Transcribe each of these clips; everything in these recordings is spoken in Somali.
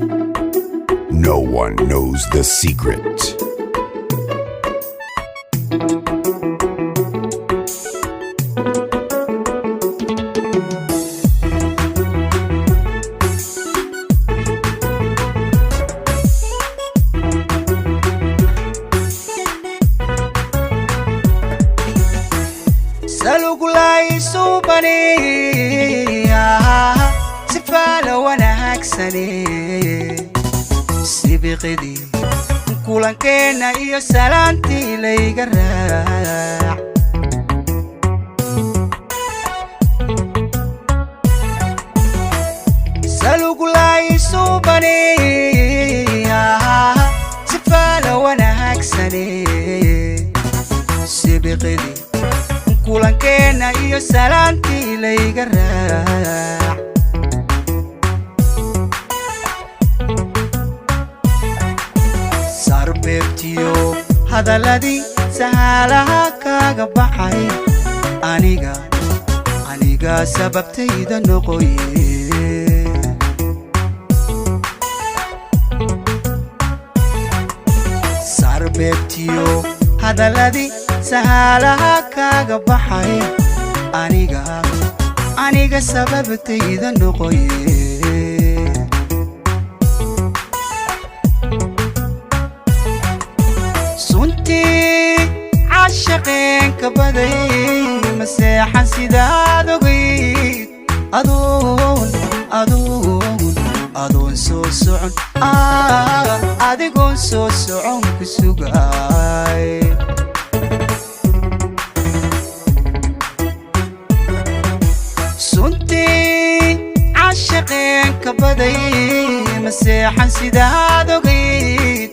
No one knows the secret. salugulay subani sifala wana haksane sibiqidi kulankena iyo salaanti layga raac salugulay subani sifala wana haksane sibiqidi kulankena iyo salaanti layga raac sarbebtiyo hadalladii sahaalaha kaaga baxay aniga sababtayda noqoye sarbebtiyo hadalladii sahaalaha kaaga baxay aniga sababtayda noqoye suntii caashaqeenka baday maseexan sidaad ogayd adoon soo socon adigoon soo socon ku sugay عاشقينك بدي مسيحا سيداد وقيد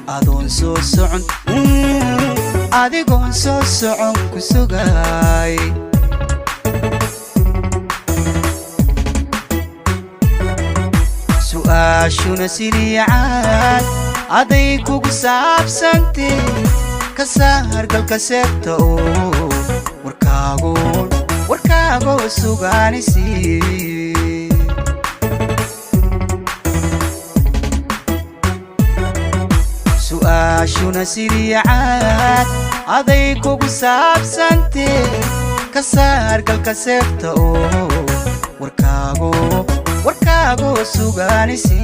أدون سو سعن أديقون سو سعن كسوغاي سؤاشونا سريعات أديكو قصاب سنتي كسهر قلق سبتو warkaago sugaanisi su'aashuna siriicaad aday kugu saabsantee ka saar galka seefta oo warkaago sugaanisi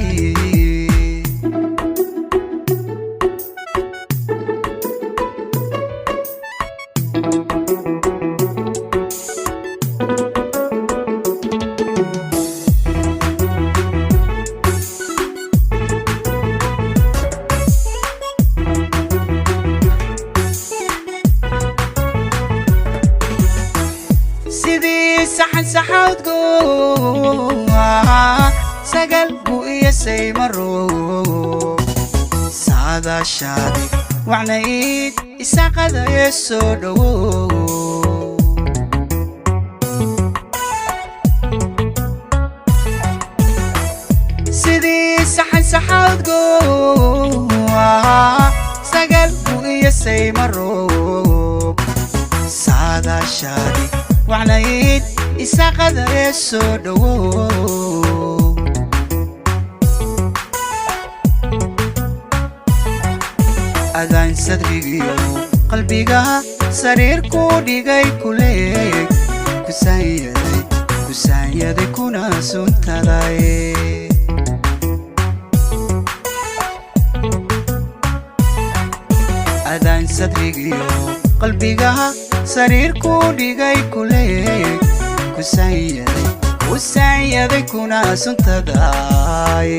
saxan saxawdgo sagal buu iyo saymaro saadaashaadi wacnayd isaaqada ee soo dhowo sidii saxan saxawdgo sagal buu iyo saymaro saadaashaadi wacnayd isaaqada ee soo dhowo adaan sadrigiyo qalbiga sariir ku dhigay kuleeg kusaanyaday kuna suntaday adaan sadrigiyo qalbiga sariir ku dhigay kuleeg kusaanyaday kuna suntaday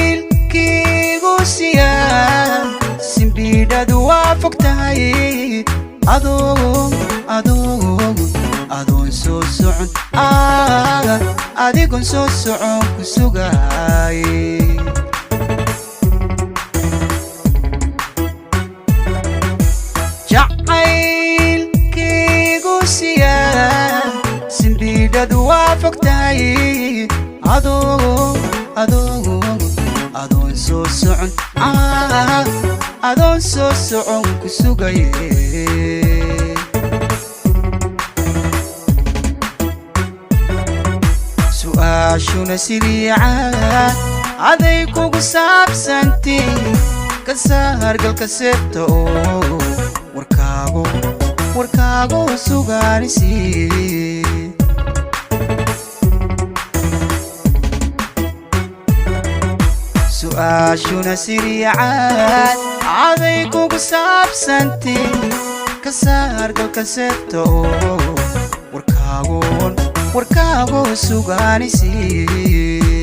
jacaylkiigu siyaa simbiidhadu waa fog tahay adoon soo socon adigoon soo socon ku sugay jacaylkiigu siyaa simbiidhadu waa fog tahay adoon soo socon ku sugaye su'aashuna siriicaan aday kugu saabsantiin ka saar galka seebta oo warkaago sugaanisiin su'aashuna siriicaan aday kugu saabsantiin ka saar galka seebta oo warkaago sugaanisiin